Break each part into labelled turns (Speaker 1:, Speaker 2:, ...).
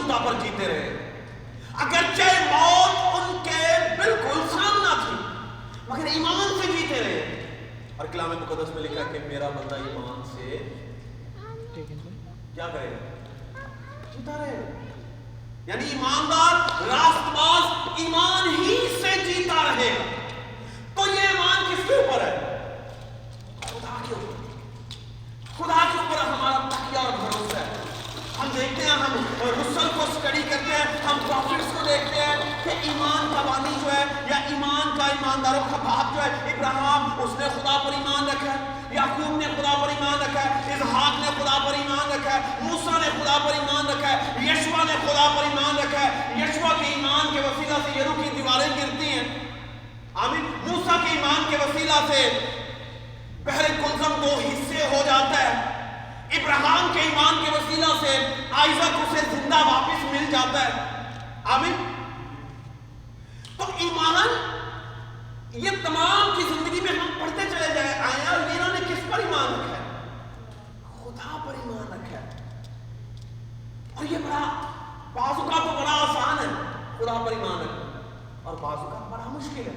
Speaker 1: خدا پر جیتے رہے، اگرچہ موت ان کے بالکل سامنا تھی مگر ایمان سے جیتے رہے. اور کلام مقدس میں لکھا کہ میرا بندہ ایمان سے کیا کرے گا؟ جیتا رہے. یعنی ایماندار راست باز ایمان ہی سے جیتا رہے گا. تو یہ ایمان کس کے اوپر ہے؟ خدا کے اوپر. خدا کے اوپر ہمارا تکیہ اور بھروسہ ہے. ہم دیکھتے ہیں، ہم رسل کو اسٹڈی کرتے ہیں، ہم پروفیٹس کو دیکھتے ہیں کہ ایمان کا بانی جو ہے یا ایمان کا ایمانداروں کا باپ جو ہے ابراہیم، اس نے خدا پر ایمان رکھا ہے. یعقوب نے خدا پر ایمان رکھا ہے. اسحاق نے خدا پر ایمان رکھا ہے. موسیٰ نے خدا پر ایمان رکھا ہے. یشوع نے خدا پر ایمان رکھا ہے. یشوع کے ایمان کے وسیلہ سے یریکو کی دیواریں گرتی ہیں. آمین. موسیٰ کے ایمان کے وسیلہ سے بحر کلثم 2 حصے ہو جاتا ہے. ابراہیم کے ایمان کے وسیلہ سے آئزک اسے زندہ واپس مل جاتا ہے. آمین. تو ایمان یہ تمام کی زندگی میں ہم پڑھتے چلے جائیں آئے اور انہوں نے کس پر ایمان رکھا ہے؟ خدا پر ایمان رکھا ہے. اور یہ بڑا بعض اوقات تو بڑا آسان ہے خدا پر ایمان رکھنا، اور بعض اوقات بڑا مشکل ہے.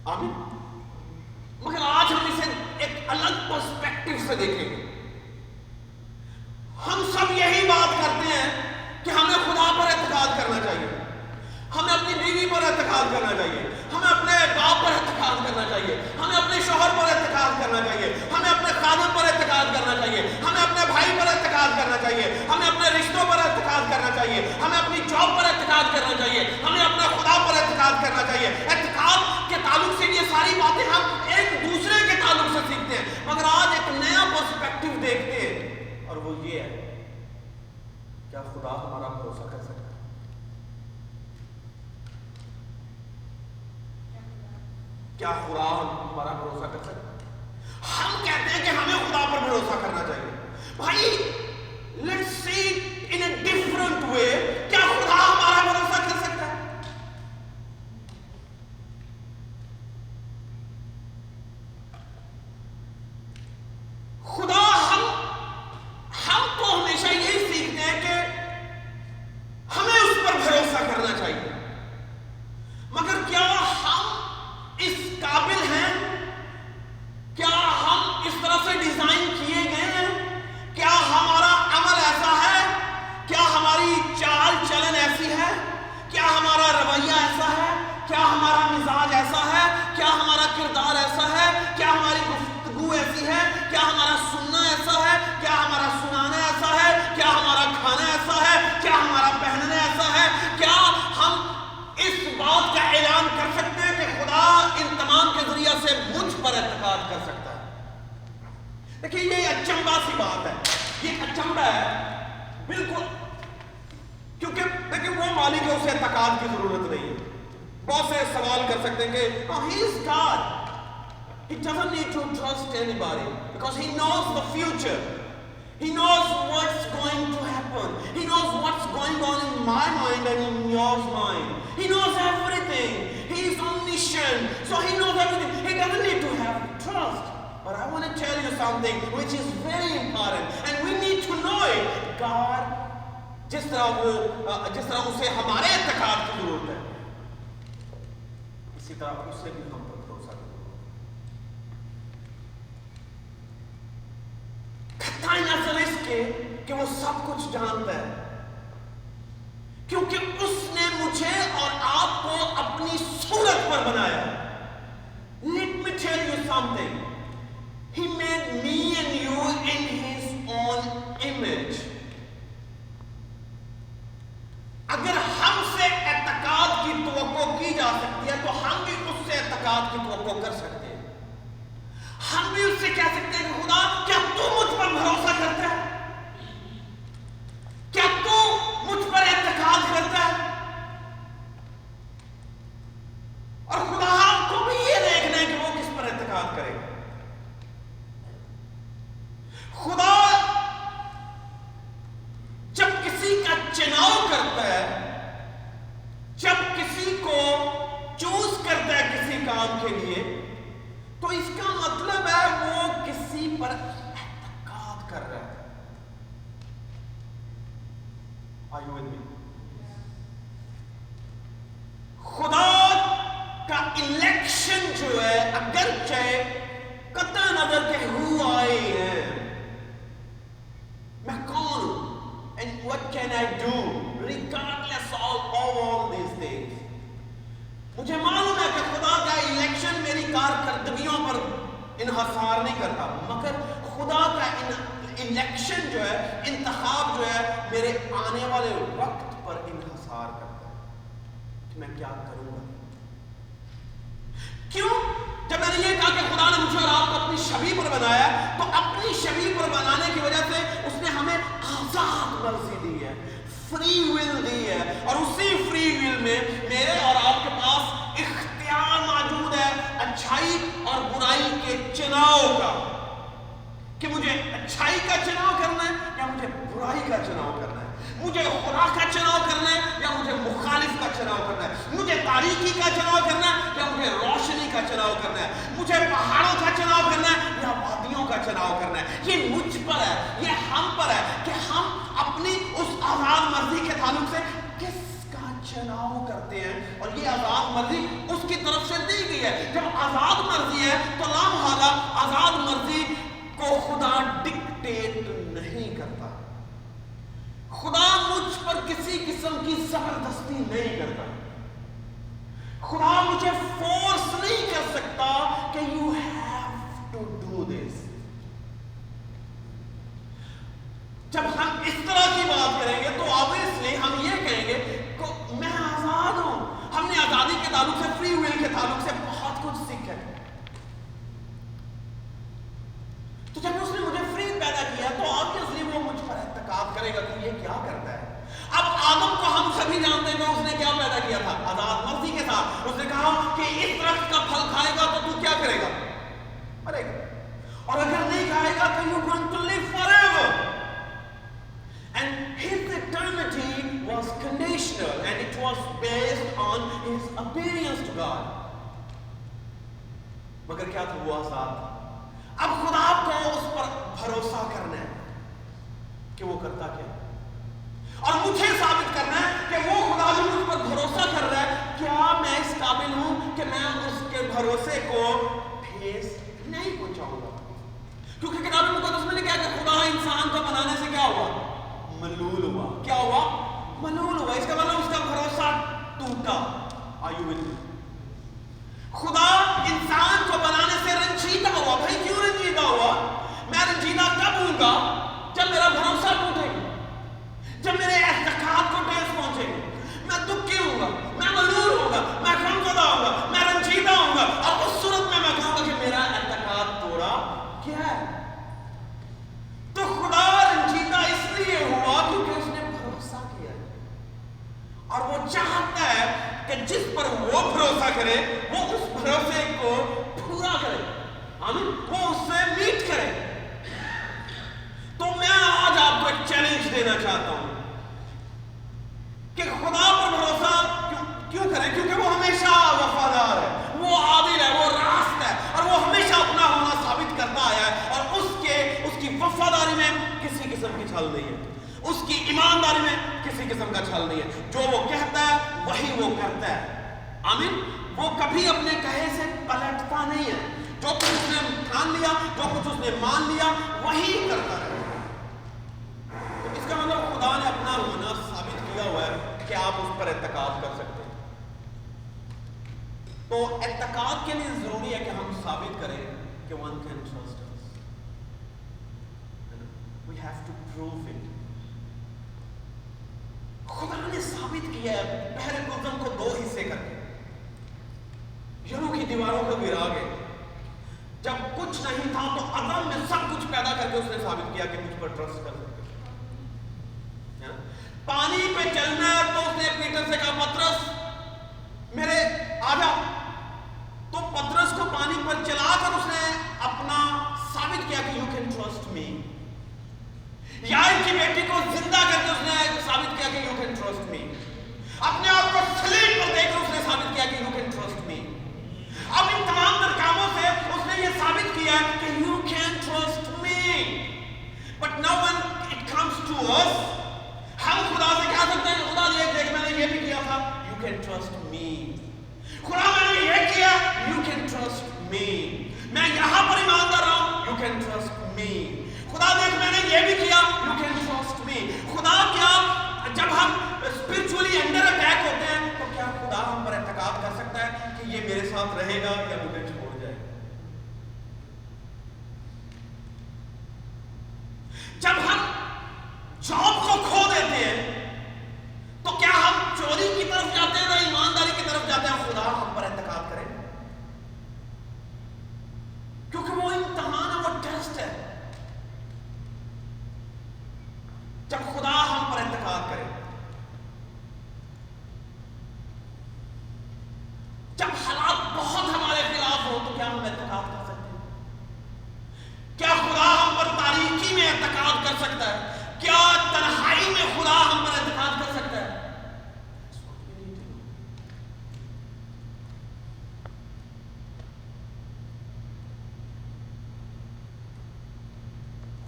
Speaker 1: آمین. مگر آج ہم اسے ایک الگ پرسپیکٹو سے دیکھیں گے. ہم سب یہی بات کرتے ہیں کہ ہمیں خدا پر اعتقاد کرنا چاہیے، ہمیں اپنی بیوی پر اعتقاد کرنا چاہیے، ہمیں اپنے باپ پر اعتقاد کرنا چاہیے، ہمیں اپنے شوہر پر اعتقاد کرنا چاہیے، ہمیں اپنے خادم پر اعتقاد کرنا چاہیے، ہمیں اپنے بھائی پر اعتقاد کرنا چاہیے، ہمیں اپنے رشتوں پر اعتقاد کرنا چاہیے، ہمیں اپنی جاب پر اعتقاد کرنا چاہیے، ہمیں اپنے خدا پر اعتقاد کرنا چاہیے. اعتقاد کے تعلق سے یہ ساری باتیں ہم ایک دوسرے کے تعلق سے سیکھتے ہیں. مگر آج ایک نیا پرسپیکٹو دیکھتے ہیں اور وہ یہ ہے، کیا خدا ہمارا بھروسہ کر سکتا ہے؟ کیا خدا ہمارا بھروسہ کر سکتا ہے؟ ہم کہتے ہیں کہ ہمیں خدا پر بھروسہ کرنا چاہیے. بھائی let's see in a different way. کیا خدا ہمارا بھروسہ کر سکتا ہے؟ خدا ہم تو ہمیشہ یہی سیکھتے ہیں کہ ہمیں اس پر بھروسہ کرنا چاہیے. مگر کیا ہم اس قابل ہیں؟ کیا ہم اس طرح سے ڈیزائن کیے گئے ہیں؟ کیا ہمارا عمل ایسا ہے؟ کیا ہماری چال چلن ایسی ہے؟ کیا ہمارا رویہ ایسا ہے؟ کیا ہمارا مزاج ایسا ہے؟ کیا ہمارا کردار ایسا ہے؟ کیا ہماری گفتگو ایسی ہے؟ کیا ہمارا سننا ایسا ہے؟ کیا ہمارا سنانا ایسا ہے؟ کیا ہمارا کھانا ایسا ہے؟ کیا ہمارا پہننا ایسا ہے؟ کیا ہم اس بات کا اعلان کر سکتے ہیں کہ خدا ان تمام کے ذریعہ سے مجھ پر اعتقاد کر سکتا ہے؟ دیکھیں یہ اچنبھا سی بات ہے، یہ اچنبھا ہے بالکل. کیونکہ دیکھیں وہ مالک ہے، اسے اعتقاد کی ضرورت نہیں ہے. بہت سے سوال کر سکتے ہیں کہ he is God. He doesn't need to trust anybody because he knows the future. He knows what's going to happen. He knows what's going on in my mind and in your mind. He knows everything. He is omniscient. So he knows everything. He doesn't need to have trust. But I want to tell you something which is very important and we need to know it. God, جس طرح اسے ہمارے اعتقاد کی ضرورت ہے، اسی طرح اسے بھی ہم پر بھروسہ کرنا. قطعی نظر اس کے کہ وہ سب کچھ جانتا ہے، کیونکہ اس نے مجھے اور آپ کو اپنی صورت پر بنایا. Let me tell you something. He made me and you in his own image. اگر ہم سے اعتقاد کی توقع کی جا سکتی ہے تو ہم بھی اس سے اعتقاد کی توقع کر سکتے ہیں. ہم بھی اس سے کہہ سکتے ہیں کہ خدا کیا تو مجھ پر بھروسہ کرتا ہے؟ کیا تو مجھ پر اعتقاد کرتا ہے؟ اور خدا کو بھی یہ دیکھنا ہے کہ وہ کس پر اعتقاد کرے گا. خدا جب کسی کا چناؤ کرتا ہے، جب کسی کو چوز کرتا ہے کسی کام کے لیے، تو اس کا مطلب ہے وہ کسی پر اعتقاد کر رہا ہے. Are you with me? خدا کا الیکشن جو ہے اگرچہ قطع نظر کہ who I am, میں کون ہوں, and what can I do regardless of all these things. مجھے معلوم ہے کہ خدا کا الیکشن میری کارکردگیوں پر انحصار نہیں کرتا, مگر خدا کا الیکشن جو ہے, انتخاب جو ہے, میرے آنے والے وقت پر انحصار کرتا ہے کہ میں کیا کروں گا. کیوں؟ جب میں نے یہ کہا کہ خدا نے مجھے اور آپ کو اپنی شبیہ پر بنایا, تو اپنی شبیہ پر بنانے کی وجہ سے اس نے ہمیں آزاد مرضی دی ہے, فری ول دی ہے, اور اسی فری ول میں میرے اور آپ کے پاس اختیار موجود ہے اچھائی اور برائی کے چناؤ کا, کہ مجھے اچھائی کا چناؤ کرنا ہے یا مجھے برائی کا چناؤ کرنا ہے, مجھے خدا کا چناؤ کرنا ہے یا مجھے مخالف کا چناؤ کرنا ہے, مجھے تاریکی کا چناؤ کرنا ہے یا مجھے روشنی کا چناؤ کرنا ہے, مجھے پہاڑوں کا چناؤ کرنا ہے یا وادیوں کا چناؤ کرنا ہے. یہ مجھ پر ہے, یہ ہم پر ہے کہ ہم اپنی اس آزاد مرضی کے تعلق سے کس کا چناؤ کرتے ہیں, اور یہ آزاد مرضی اس کی طرف سے دی گئی ہے. جب آزاد مرضی ہے تو لامحالہ آزاد مرضی کو خدا ڈکٹیٹ نہیں کرتا, خدا مجھ پر کسی قسم کی زبردستی نہیں کرتا, خدا مجھے فورس نہیں کر سکتا کہ you have to do this. جب ہم اس طرح کی بات کریں گے تو obviously ہم یہ کہیں گے کہ میں آزاد ہوں. ہم نے آزادی کے تعلق سے, فری ول کے تعلق سے بہت کچھ سیکھا ہے. تو جب اس نے مجھے فری پیدا کیا تو obviously وہ مجھ پر اعتقاد کرے گا کہ یہ کیا کرتا ہے. اب آدم کو ہم سبھی جانتے ہیں کہ اس نے کیا پیدا کیا تھا, آزاد مرضی کے ساتھ. اس نے کہا کہ اس درخت کا پھل کھائے گا تو کیا کرے گا, مرے گا, اور اگر نہیں کھائے گا تو you're going to live forever. And his eternity was conditional and it was based on his obedience to God. مگر کیا تھا, وہ آزاد تھا. اب خدا کو اس پر بھروسہ کرنا ہے کہ وہ کرتا کیا, اور مجھے ثابت کرنا ہے کہ وہ خدا جو مجھ پر بھروسہ کر رہا ہے, کیا میں اس قابل ہوں کہ میں اس کے بھروسے کو ٹھیس نہیں پہنچاؤں گا. کیونکہ کتاب مقدس میں نے کہا کہ خدا انسان کو بنانے سے کیا ہوا, ملول ہوا. کیا ہوا, ملول ہوا. اس کا مطلب اس کا بھروسہ ٹوٹا. Are you with me? خدا انسان کو بنانے سے رنجیدہ ہوا. بھائی کیوں رنجیدہ ہوا؟ میں رنجیدہ کب ہوں گا, جب میرا بھروسہ ٹوٹے گا, جب میرے اعتقاد کو ٹھیس پہنچے گا. میں دکھی ہوں گا, میں ملول ہوں گا, میں غمزدہ ہوں گا, میں رنجیدہ ہوں گا, اور اس صورت میں میں کہوں گا کہ میرا اعتقاد توڑا کیا ہے. تو خدا رنجیدہ اس لیے ہوا کیونکہ اس نے بھروسہ کیا, اور وہ چاہتا ہے کہ جس پر وہ بھروسہ کرے وہ اس بھروسے کو پورا کرے, آمین, وہ اس سے میٹ کرے. تو میں آج آپ کو ایک چیلنج دینا چاہتا ہوں کہ خدا پر بھروسہ کیوں کریں, کیونکہ وہ ہمیشہ وفادار ہے, وہ عادل ہے, وہ راست ہے, اور وہ ہمیشہ اپنا ہونا ثابت کرتا آیا ہے, اور اس کی وفاداری میں کسی قسم کی چھل نہیں ہے, اس کی ایمانداری میں کسی قسم کا چھل نہیں ہے. جو وہ کہتا ہے وہی وہ کرتا ہے, آمین. وہ کبھی اپنے کہے سے پلٹتا نہیں ہے. جو کچھ اس نے ٹھان لیا, جو کچھ اس نے مان لیا, وہی کرتا رہے. تو اس کا مطلب خدا نے اپنا ہونا ثابت کیا ہوا ہے کہ آپ اس پر اعتقاد کر سکتے ہیں. تو اعتقاد کے لیے ضروری ہے کہ ہم ثابت کریں کہ one can trust us. We have to prove it. خدا نے ثابت کیا ہے بحر گلزم کو دو حصے کر کے, یرو کی دیواروں کو گرا گئے. جب کچھ نہیں تھا تو عدم میں سب کچھ پیدا کر کے اس نے ثابت کیا کہ مجھ پر ٹرسٹ کر سکتے. پانی پہ چلنا ہے تو اس نے پیٹر سے کہا پترس میرے آجا, تو پترس کو پانی پر چلا کر اس نے اپنا ثابت کیا کہ you can trust me. یائر کی بیٹی کو زندہ کر کے اس نے ثابت کیا کہ you can trust me. اپنے آپ کو سلیب پر دیکھ کر اس نے ثابت کیا کہ you can trust me. اب ان تمام تر کاموں سے اس نے یہ ثابت کیا کہ you can trust me. But now when it comes to us, ہم خدا سے ساتھ رہے گا یا مجھے چھوڑ جائے گا. جب ہم جاب کو کھو دیتے ہیں تو کیا ہم چوری کی طرف جاتے ہیں یا ایمانداری کی طرف جاتے ہیں؟ خدا ہم پر اعتقاد کرے، کیونکہ وہ امتحان ہے، وہ ٹیسٹ ہے. جب خدا ہم پر اعتقاد کرے، جب حالات بہت ہمارے خلاف ہو، تو کیا ہم اعتقاد کر سکتے ہیں؟ کیا خدا ہم پر تاریکی میں اعتقاد کر سکتا ہے؟ کیا تنہائی میں خدا ہم پر اعتقاد کر سکتا ہے؟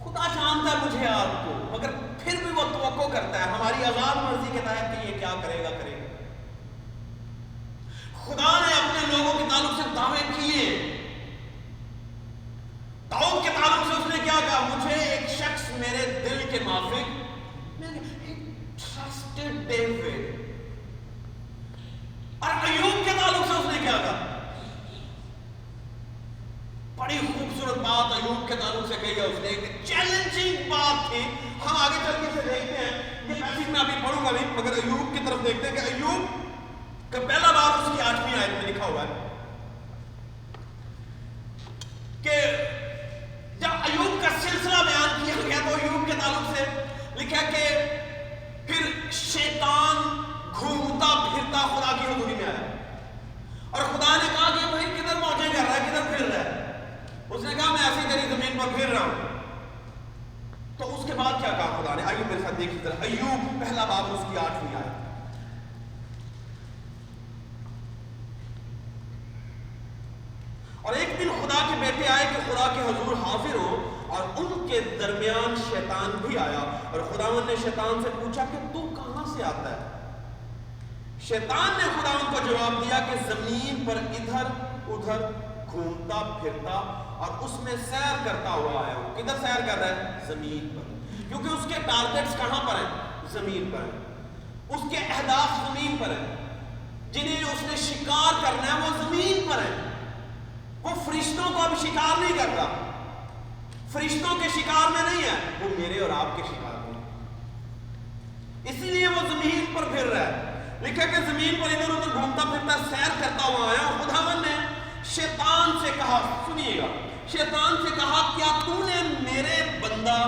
Speaker 1: خدا جانتا ہے مجھے آپ کو، مگر پھر بھی وہ توقع کرتا ہے ہماری آزاد مرضی کے تحت کہ یہ کیا کرے گا کرے گا. خدا نے اپنے لوگوں کے تعلق سے دعوے کیے. داؤد کے تعلق سے اس نے کیا کہا؟ مجھے ایک شخص میرے دل کے موافق، ٹرسٹڈ ڈیوڈ. اور ایوب کے تعلق سے اس نے کیا کہا؟ بڑی خوبصورت بات ایوب کے تعلق سے کہی ہے اس نے، ایک چیلنجنگ بات تھی. ہم آگے چل کے اسے دیکھتے ہیں، یہ پیسج میں ابھی پڑھوں گا نہیں، مگر ایوب کی طرف دیکھتے ہیں کہ ایوب کا پہلا بار اس کی 8ویں آیت میں لکھا ہوا ہے کہ جب ایوب کا سلسلہ بیان کیا گیا تو ایوب کے تعلق سے لکھا کہ پھر شیطان گھومتا پھرتا خدا کی حضوری میں آیا، اور خدا نے کہا کہ بھائی کدھر موجے کر رہا ہے، کدھر پھر رہا ہے؟ اس نے کہا میں ایسی تیری زمین پر پھر رہا ہوں. تو اس کے بعد کیا کہا خدا نے؟ ایوب میرے ساتھ دیکھیے ذرا، ایوب پہلا باب اس کی 8ویں آیت. اور ایک دن خدا کے بیٹے آئے کہ خدا کے حضور حاضر ہو، اور ان کے درمیان شیطان بھی آیا، اور خداوند نے شیطان سے پوچھا کہ تو کہاں سے آتا ہے؟ شیطان نے خداوند کو جواب دیا کہ زمین پر ادھر ادھر گھومتا پھرتا اور اس میں سیر کرتا ہوا آیا ہوں. کدھر سیر کر رہا ہے؟ زمین پر، کیونکہ اس کے ٹارگٹس کہاں پر ہیں؟ زمین پر ہیں. اس کے اہداف زمین پر ہیں، جنہیں اس نے شکار کرنا ہے وہ زمین پر ہیں. وہ فرشتوں کو اب شکار نہیں کرتا، فرشتوں کے شکار میں نہیں ہے، وہ میرے اور آپ کے شکار میں. اسی لیے وہ زمین پر پھر رہا ہے. لکھا کہ زمین پر ادھر ادھر گھومتا پھرتا سیر کرتا ہوا آیا. خداوند نے شیطان سے کہا، سنیے گا، شیطان سے کہا کیا تو نے میرے بندہ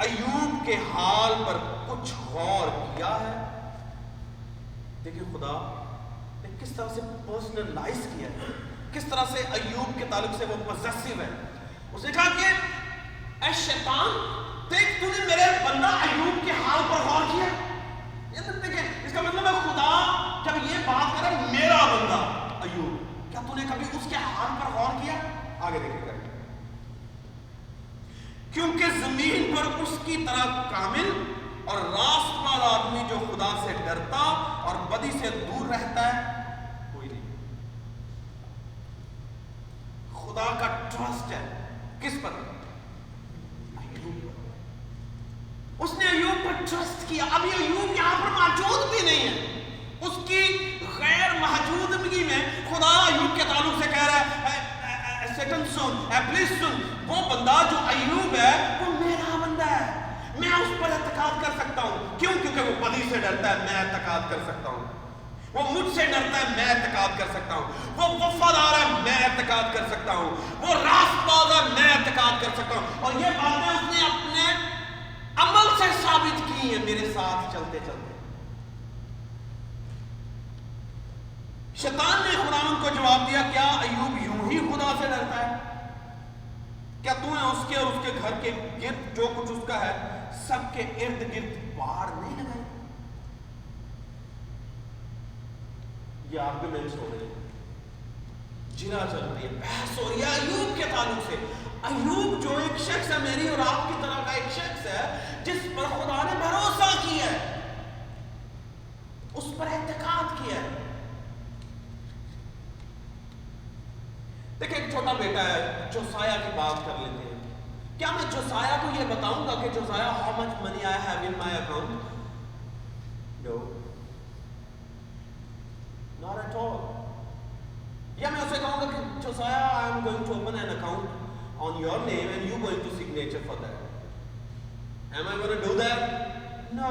Speaker 1: ایوب کے حال پر کچھ غور کیا ہے؟ دیکھیں خدا نے کس طرح سے پرسنلائز کیا ہے، کس طرح سے ایوب کے تعلق سے وہ پوزیسو ہے. اس نے کہا کہ اے شیطان دیکھ تو نے میرے بندہ ایوب کے حال پر غور کیا. دیکھیں اس کا مطلب ہے خدا جب یہ بات کرے میرا بندہ ایوب، کیا تو نے کبھی اس کے حال پر غور کیا؟ آگے دیکھیں گا. کیونکہ زمین پر اس کی طرح کامل اور راست بار آدمی جو خدا سے ڈرتا اور بدی سے دور رہتا ہے کوئی نہیں. خدا کا ٹرسٹ ہے کس پر؟ ایوب پر. اس نے ایوب پر ٹرسٹ کیا. ابھی ایوب یہاں پر موجود بھی نہیں ہے، اس کی غیر موجودگی میں خدا ایوب کے تعلق سے کہہ رہا ہے سیٹن سن، پلیز سن، وہ بندہ جو ایوب ہے وہ میرا بندہ ہے، میں اس پر اعتقاد کر سکتا ہوں. کیوں؟ کیونکہ وہ بدی سے ڈرتا ہے، میں اعتقاد کر سکتا ہوں. وہ مجھ سے ڈرتا ہے، میں اعتقاد کر سکتا ہوں. وہ وفادار ہے، میں اعتقاد کر سکتا ہوں. وہ راست باز ہے، میں اعتقاد کر سکتا ہوں. اور یہ باتیں اس نے اپنے عمل سے ثابت کی ہیں میرے ساتھ چلتے چلتے. شیطان نے خداوند کو جواب دیا کیا ایوب یوں ہی خدا سے ڈرتا ہے؟ کیا تو نے اس کے اور اس کے گھر کے گرد جو کچھ اس کا ہے سب کے ارد گرد باڑ نہیں لگائی؟ یہ آرگومنٹس ہو رہے ہیں، جنا چل رہی ہے، بحث ہو رہی ہے ایوب کے تعلق سے. ایوب جو ایک شخص ہے، میری اور آپ کی طرح کا ایک شخص ہے جس پر خدا نے بھروسہ کیا ہے، اس پر اعتقاد کیا ہے. دیکھیں ایک چھوٹا بیٹا ہے، جوسایہ کی بات کر لیتے ہیں. کیا میں جوسایہ کو یہ بتاؤں گا کہ جوسایہ how much money I have in my account? No, not at all. یا میں اسے کہوں Am I going to do that? No.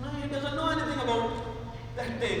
Speaker 1: No, he doesn't know anything about that thing.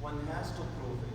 Speaker 1: One has to prove it.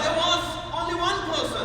Speaker 1: There was only one person.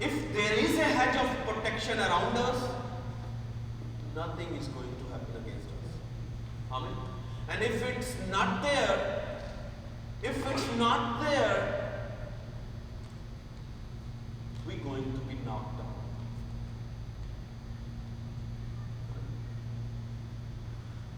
Speaker 1: if there is a hedge of protection around us, nothing is going to happen against us. Amen. And if it's not there, we're going to be knocked down.